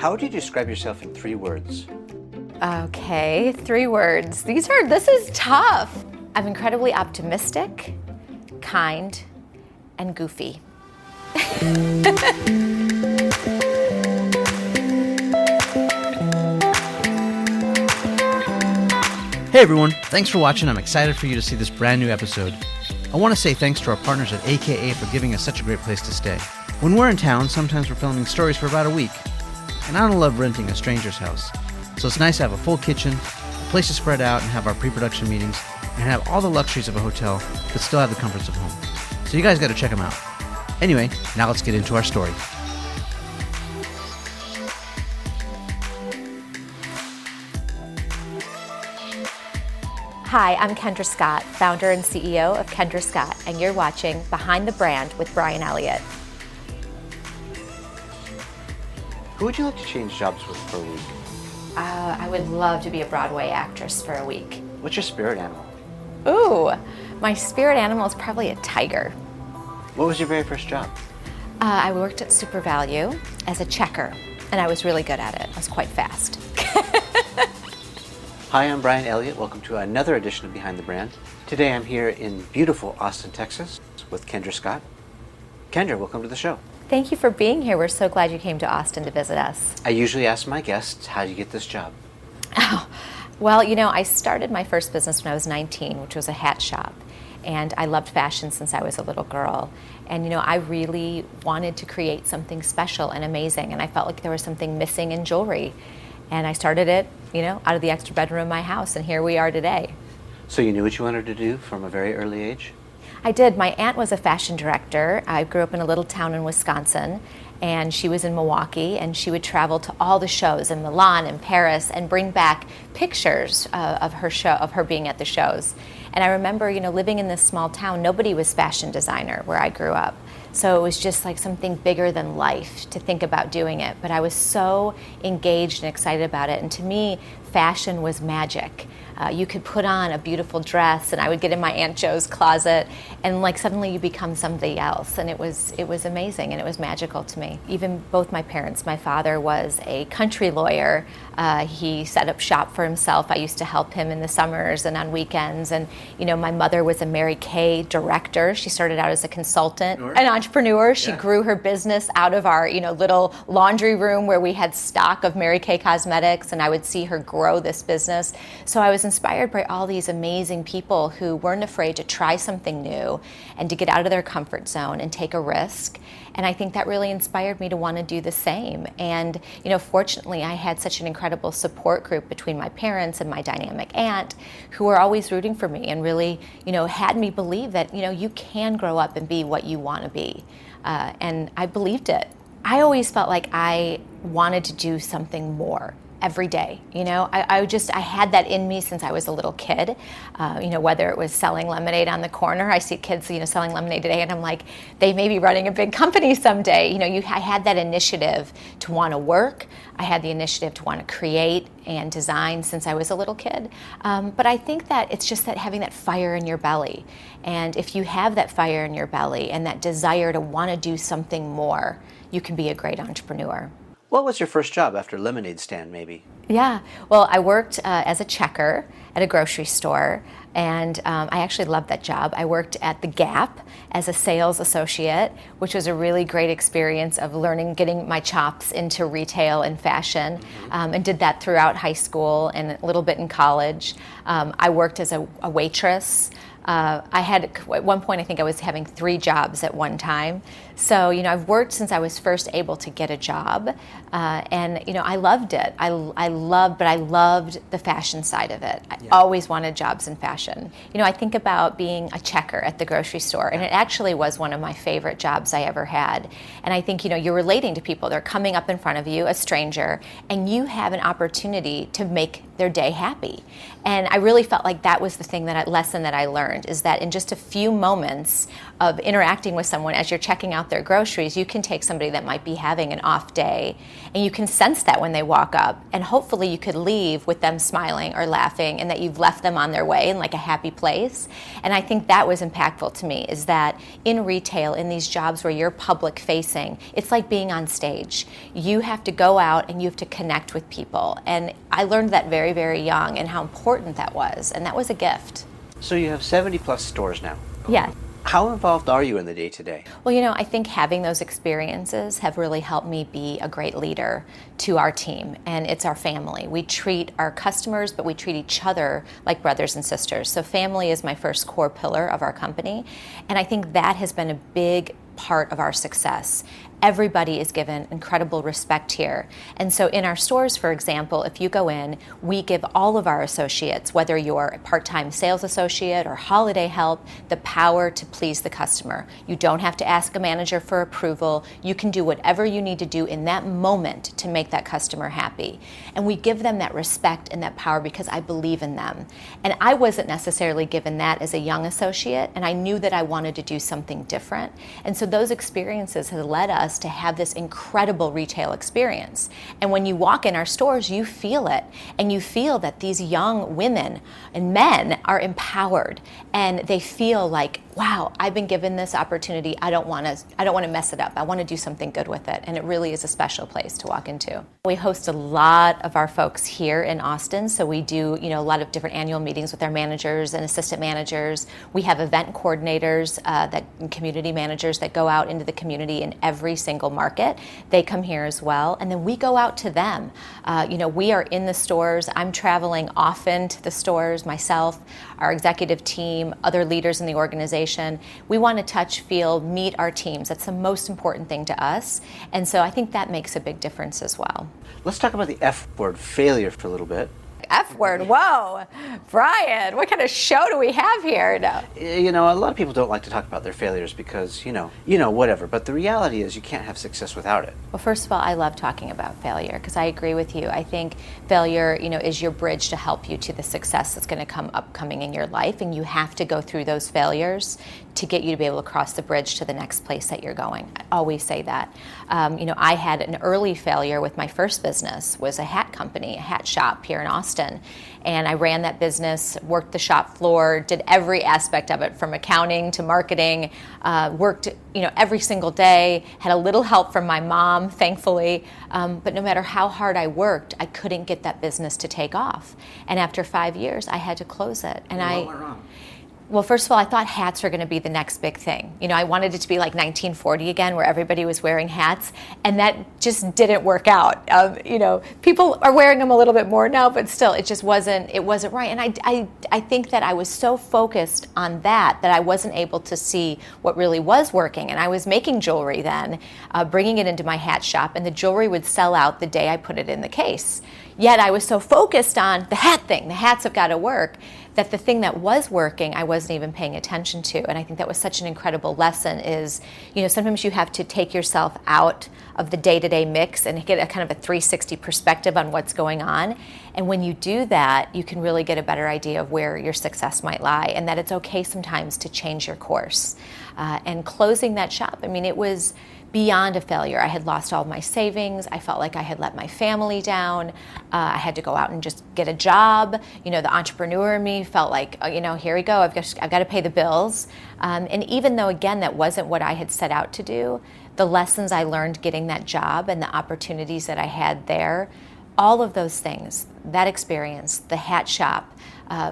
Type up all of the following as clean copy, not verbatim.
How would you describe yourself in 3 words? Okay, 3 words. This is tough. I'm incredibly optimistic, kind, and goofy. Hey everyone, thanks for watching. I'm excited for you to see this brand new episode. I want to say thanks to our partners at AKA for giving us such a great place to stay. When we're in town, sometimes we're filming stories for about a week. And I don't love renting a stranger's house. So it's nice to have a full kitchen, a place to spread out and have our pre-production meetings, and have all the luxuries of a hotel, but still have the comforts of home. So you guys got to check them out. Anyway, now let's get into our story. Hi, I'm Kendra Scott, founder and CEO of Kendra Scott, and you're watching Behind the Brand with Brian Elliott. Who would you like to change jobs with for a week? I would love to be a Broadway actress for a week. What's your spirit animal? Ooh, my spirit animal is probably a tiger. What was your very first job? I worked at Super Value as a checker, and I was really good at it. I was quite fast. Hi, I'm Brian Elliott. Welcome to another edition of Behind the Brand. Today I'm here in beautiful Austin, Texas with Kendra Scott. Kendra, welcome to the show. Thank you for being here. We're so glad you came to Austin to visit us. I usually ask my guests, how do you get this job? Oh, well, I started my first business when I was 19, which was a hat shop. And I loved fashion since I was a little girl. And, I really wanted to create something special and amazing. And I felt like there was something missing in jewelry. And I started it, out of the extra bedroom of my house. And here we are today. So you knew what you wanted to do from a very early age? I did. My aunt was a fashion director. I grew up in a little town in Wisconsin, and she was in Milwaukee, and she would travel to all the shows in Milan and Paris and bring back pictures of her being at the shows. And I remember, living in this small town, nobody was fashion designer where I grew up. So it was just like something bigger than life to think about doing it. But I was so engaged and excited about it. And to me, fashion was magic. You could put on a beautiful dress, and I would get in my Aunt Jo's closet, and suddenly you become somebody else. And it was amazing, and it was magical to me. Even both my parents. My father was a country lawyer. He set up shop for himself. I used to help him in the summers and on weekends. And my mother was a Mary Kay director. She started out as a consultant, an entrepreneur. She grew her business out of our little laundry room where we had stock of Mary Kay cosmetics, and I would see her grow this business. So I was inspired by all these amazing people who weren't afraid to try something new and to get out of their comfort zone and take a risk. And I think that really inspired me to want to do the same. And, fortunately, I had such an incredible support group between my parents and my dynamic aunt who were always rooting for me and really, had me believe that, you can grow up and be what you want to be. And I believed it. I always felt like I wanted to do something more every day. I had that in me since I was a little kid. Whether it was selling lemonade on the corner, I see kids, selling lemonade today, and I'm like, they may be running a big company someday. I had that initiative to want to work. I had the initiative to want to create and design since I was a little kid. But I think that it's just that having that fire in your belly. And if you have that fire in your belly and that desire to want to do something more, you can be a great entrepreneur. What was your first job after lemonade stand, maybe? Yeah, well, I worked as a checker at a grocery store, and I actually loved that job. I worked at the Gap as a sales associate, which was a really great experience of learning, getting my chops into retail and fashion, and did that throughout high school and a little bit in college. I worked as a waitress. I had, at one point, I think I was having 3 jobs at one time. So, I've worked since I was first able to get a job. And, I loved it. I loved the fashion side of it. I always wanted jobs in fashion. I think about being a checker at the grocery store, and it actually was one of my favorite jobs I ever had. And I think, you're relating to people. They're coming up in front of you, a stranger, and you have an opportunity to make their day happy. And I really felt like that was the lesson that I learned, is that in just a few moments of interacting with someone as you're checking out their groceries, you can take somebody that might be having an off day, and you can sense that when they walk up, and hopefully you could leave with them smiling or laughing, and that you've left them on their way in like a happy place. And I think that was impactful to me, is that in retail, in these jobs where you're public facing, it's like being on stage. You have to go out and you have to connect with people. And I learned that very, very young, and how important that was. And that was a gift. So you have 70 plus stores now. Yeah. How involved are you in the day-to-day? Well, I think having those experiences have really helped me be a great leader to our team, and it's our family. We treat our customers, but we treat each other like brothers and sisters. So family is my first core pillar of our company, and I think that has been a big part of our success. Everybody is given incredible respect here. And so in our stores, for example, if you go in, we give all of our associates, whether you're a part-time sales associate or holiday help, the power to please the customer. You don't have to ask a manager for approval. You can do whatever you need to do in that moment to make that customer happy. And we give them that respect and that power because I believe in them. And I wasn't necessarily given that as a young associate, and I knew that I wanted to do something different. And so those experiences have led us to have this incredible retail experience. And when you walk in our stores, you feel it, and you feel that these young women and men are empowered, and they feel like, wow, I've been given this opportunity. I don't want to mess it up. I want to do something good with it. And it really is a special place to walk into. We host a lot of our folks here in Austin. So we do, a lot of different annual meetings with our managers and assistant managers. We have event coordinators, and community managers that go out into the community in every single market. They come here as well. And then we go out to them. We are in the stores. I'm traveling often to the stores myself, our executive team, other leaders in the organization. We want to touch, feel, meet our teams. That's the most important thing to us. And so I think that makes a big difference as well. Let's talk about the F word, failure, for a little bit. F word, whoa. Brian, what kind of show do we have here? No. A lot of people don't like to talk about their failures because, whatever. But the reality is you can't have success without it. Well, first of all, I love talking about failure because I agree with you. I think failure, is your bridge to help you to the success that's going to come upcoming in your life. And you have to go through those failures to get you to be able to cross the bridge to the next place that you're going. I always say that. I had an early failure with my first business, was a hat company, a hat shop here in Austin. And I ran that business, worked the shop floor, did every aspect of it from accounting to marketing, worked every single day, had a little help from my mom, thankfully. But no matter how hard I worked, I couldn't get that business to take off. And after 5 years, I had to close it. And what went wrong? Well, first of all, I thought hats were going to be the next big thing. I wanted it to be like 1940 again, where everybody was wearing hats, and that just didn't work out. People are wearing them a little bit more now, but still, it just wasn't right. And I think that I was so focused on that I wasn't able to see what really was working. And I was making jewelry then, bringing it into my hat shop, and the jewelry would sell out the day I put it in the case. Yet I was so focused on the hat thing, the hats have got to work, that the thing that was working, I wasn't even paying attention to. And I think that was such an incredible lesson is, sometimes you have to take yourself out of the day-to-day mix and get a kind of a 360 perspective on what's going on. And when you do that, you can really get a better idea of where your success might lie, and that it's okay sometimes to change your course. And closing that shop, it was beyond a failure. I had lost all of my savings. I felt like I had let my family down. I had to go out and just get a job. The entrepreneur in me felt like, here we go. I've got to pay the bills. And even though, again, that wasn't what I had set out to do, the lessons I learned getting that job and the opportunities that I had there, all of those things, that experience, the hat shop,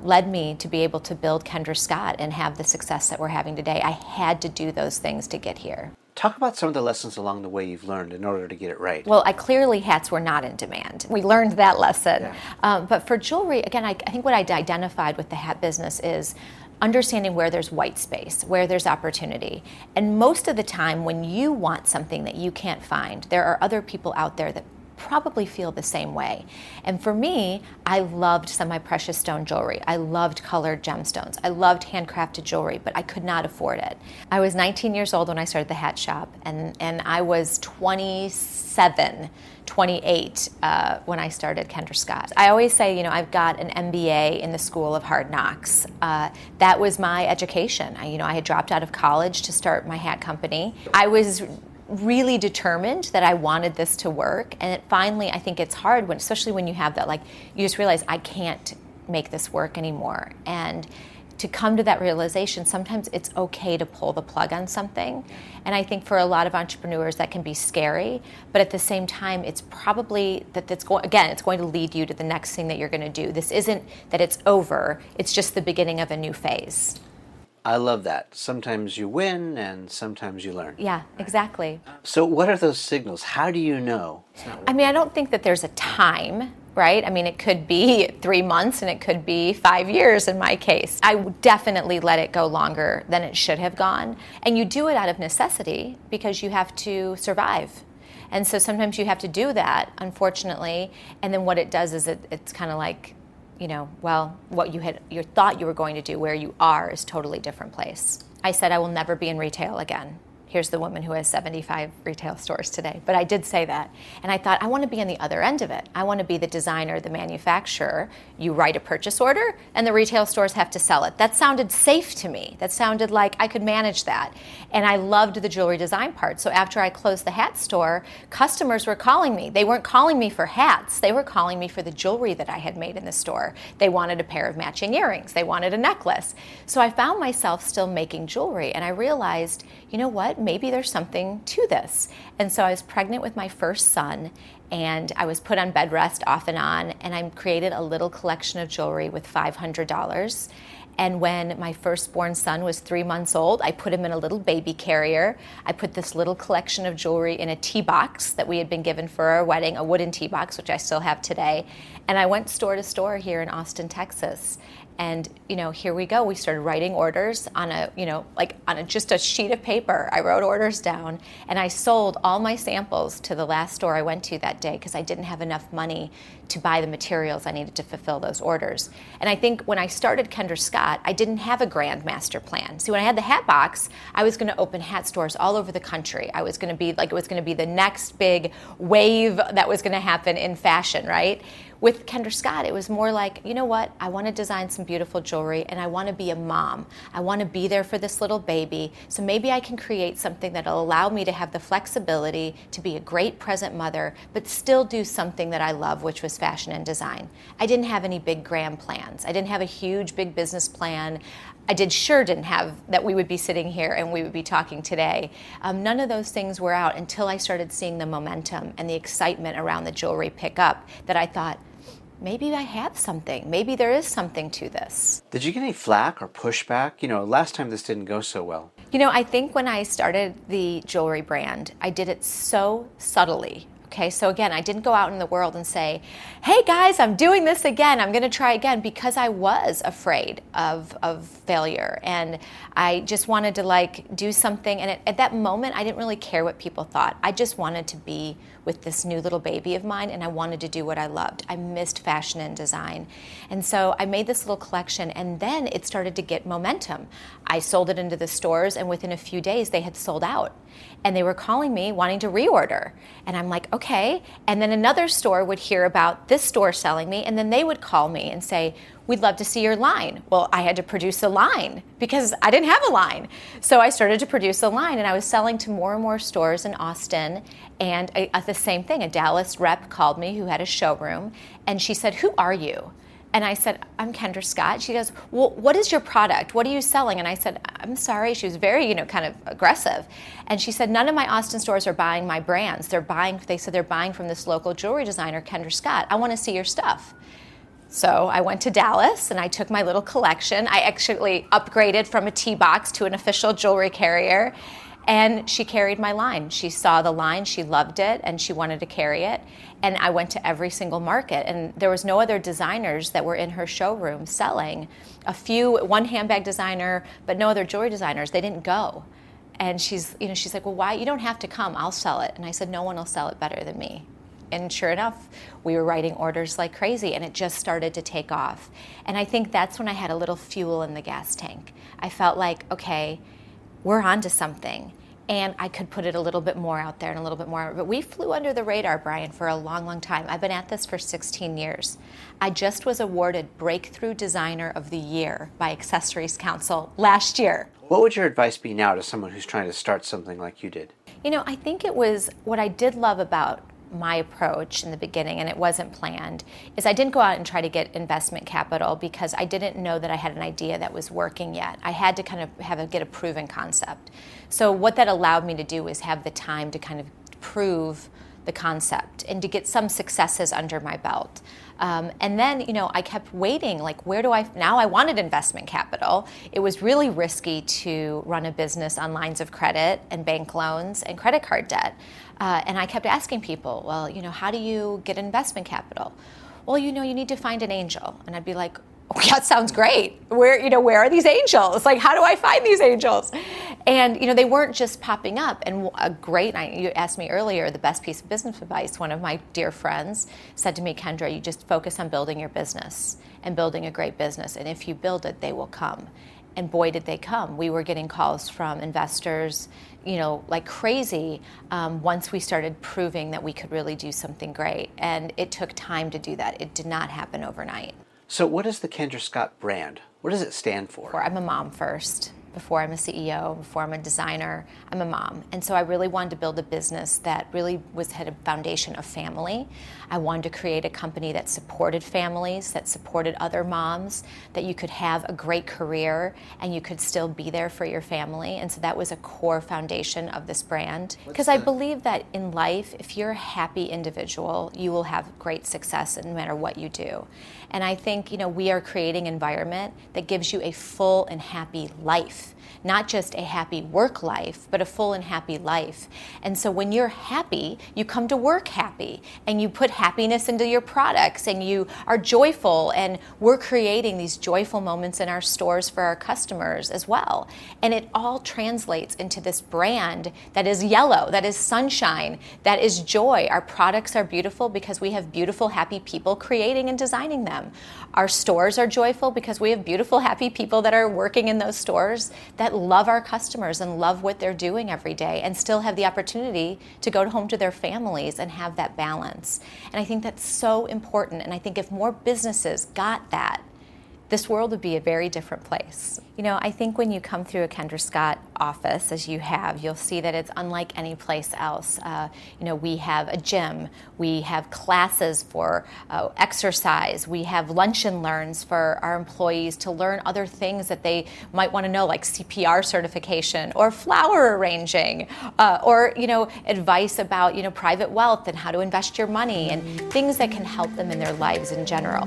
led me to be able to build Kendra Scott and have the success that we're having today. I had to do those things to get here. Talk about some of the lessons along the way you've learned in order to get it right. Well, clearly hats were not in demand. We learned that lesson. Yeah. But for jewelry, again, I think what I identified with the hat business is understanding where there's white space, where there's opportunity. And most of the time when you want something that you can't find, there are other people out there that probably feel the same way. And for me, I loved semi-precious stone jewelry. I loved colored gemstones. I loved handcrafted jewelry, but I could not afford it. I was 19 years old when I started the hat shop, and I was 27 28 when I started Kendra Scott. I always say, I've got an MBA in the School of Hard Knocks. That was my education. I had dropped out of college to start my hat company. I was really determined that I wanted this to work, and finally, I think it's hard especially when you have that, you just realize I can't make this work anymore. And to come to that realization, sometimes it's okay to pull the plug on something. And I think for a lot of entrepreneurs that can be scary, but at the same time, it's probably it's going to lead you to the next thing that you're going to do. This isn't that it's over, it's just the beginning of a new phase. I love that. Sometimes you win and sometimes you learn. Yeah, exactly. So what are those signals? How do you know? I don't think that there's a time, right? It could be 3 months and it could be 5 years in my case. I would definitely let it go longer than it should have gone. And you do it out of necessity because you have to survive. And so sometimes you have to do that, unfortunately. And then what it does is it's kind of like, what you thought you were going to do, where you are is totally different place. I said I will never be in retail again. Here's the woman who has 75 retail stores today. But I did say that. And I thought, I want to be on the other end of it. I want to be the designer, the manufacturer. You write a purchase order, and the retail stores have to sell it. That sounded safe to me. That sounded like I could manage that. And I loved the jewelry design part. So after I closed the hat store, customers were calling me. They weren't calling me for hats. They were calling me for the jewelry that I had made in the store. They wanted a pair of matching earrings. They wanted a necklace. So I found myself still making jewelry. And I realized, you know what? Maybe there's something to this. And so I was pregnant with my first son, and I was put on bed rest off and on, and I created a little collection of jewelry with $500. And when my firstborn son was 3 months old, I put him in a little baby carrier. I put this little collection of jewelry in a tea box that we had been given for our wedding, a wooden tea box, which I still have today. And I went store to store here in Austin, Texas. And, here we go. We started writing orders on just a sheet of paper. I wrote orders down, and I sold all my samples to the last store I went to that day because I didn't have enough money to buy the materials I needed to fulfill those orders. And I think when I started Kendra Scott, I didn't have a grand master plan. See, when I had the hat box, I was going to open hat stores all over the country. I was going to be it was going to be the next big wave that was going to happen in fashion, right? With Kendra Scott, it was more like, you know what? I want to design some beautiful jewelry, and I want to be a mom. I want to be there for this little baby. So maybe I can create something that'll allow me to have the flexibility to be a great present mother, but still do something that I love, which was fashion and design. I didn't have any big grand plans. I didn't have a huge, big business plan. I didn't have that we would be sitting here and we would be talking today. None of those things were out until I started seeing the momentum and the excitement around the jewelry pick up, that I thought, maybe I have something. Maybe there is something to this. Did you get any flack or pushback? Last time this didn't go so well. I think when I started the jewelry brand, I did it so subtly. Okay, so again, I didn't go out in the world and say, hey guys, I'm doing this again, I'm gonna try again, because I was afraid of failure. And I just wanted to do something. And at that moment, I didn't really care what people thought. I just wanted to be with this new little baby of mine, and I wanted to do what I loved. I missed fashion and design. And so I made this little collection, and then it started to get momentum. I sold it into the stores, and within a few days, they had sold out. And they were calling me wanting to reorder. And I'm like, okay. And then another store would hear about this store selling me, and then they would call me and say, we'd love to see your line. Well, I had to produce a line because I didn't have a line. So I started to produce a line, and I was selling to more and more stores in Austin. And the same thing, a Dallas rep called me who had a showroom, and she said, who are you? And I said, I'm Kendra Scott. She goes, well, what is your product? What are you selling? And I said, I'm sorry. She was very, kind of aggressive. And she said, none of my Austin stores are buying my brands. They said they're buying from this local jewelry designer, Kendra Scott. I want to see your stuff. So I went to Dallas, and I took my little collection. I actually upgraded from a tea box to an official jewelry carrier. And she carried my line. She saw the line, she loved it, and she wanted to carry it. And I went to every single market, and there was no other designers that were in her showroom selling. One handbag designer, but no other jewelry designers. They didn't go. And she's like, well, why? You don't have to come. I'll sell it. And I said, no one will sell it better than me. And sure enough, we were writing orders like crazy, and it just started to take off. And I think that's when I had a little fuel in the gas tank. I felt like, okay, we're onto something. and I could put it a little bit more out there and a little bit more. But we flew under the radar, Brian, for a long, long time. I've been at this for 16 years. I just was awarded Breakthrough Designer of the Year by Accessories Council last year. What would your advice be now to someone who's trying to start something like you did? You know, I think it was what I did love about my approach in the beginning, and it wasn't planned, is I didn't go out and try to get investment capital because I didn't know that I had an idea that was working yet. I had to kind of get a proven concept. So what that allowed me to do is have the time to kind of prove the concept and to get some successes under my belt. And then, you know, I kept waiting, like, now I wanted investment capital. It was really risky to run a business on lines of credit and bank loans and credit card debt. And I kept asking people, well, you know, how do you get investment capital? Well, you know, you need to find an angel. And I'd be like, oh, that sounds great. Where are these angels? Like, how do I find these angels? And, you know, they weren't just popping up. And you asked me earlier, the best piece of business advice, one of my dear friends said to me, Kendra, you just focus on building your business and building a great business. And if you build it, they will come. And boy, did they come. We were getting calls from investors, you know, like crazy, once we started proving that we could really do something great. And it took time to do that. It did not happen overnight. So what is the Kendra Scott brand? What does it stand for? I'm a mom first. Before I'm a CEO, before I'm a designer, I'm a mom. And so I really wanted to build a business that really had a foundation of family. I wanted to create a company that supported families, that supported other moms, that you could have a great career and you could still be there for your family. And so that was a core foundation of this brand. Because I believe that in life, if you're a happy individual, you will have great success no matter what you do. And I think, you know, we are creating an environment that gives you a full and happy life. Not just a happy work life, but a full and happy life. And so when you're happy, you come to work happy, and you put happiness into your products, and you are joyful, and we're creating these joyful moments in our stores for our customers as well. And it all translates into this brand that is yellow, that is sunshine, that is joy. Our products are beautiful because we have beautiful, happy people creating and designing them. Our stores are joyful because we have beautiful, happy people that are working in those stores that love our customers and love what they're doing every day and still have the opportunity to go home to their families and have that balance. And I think that's so important. And I think if more businesses got that, this world would be a very different place. You know, I think when you come through a Kendra Scott office, as you have, you'll see that it's unlike any place else. You know, we have a gym, we have classes for exercise, we have lunch and learns for our employees to learn other things that they might want to know, like CPR certification or flower arranging, or, you know, advice about, you know, private wealth and how to invest your money and things that can help them in their lives in general.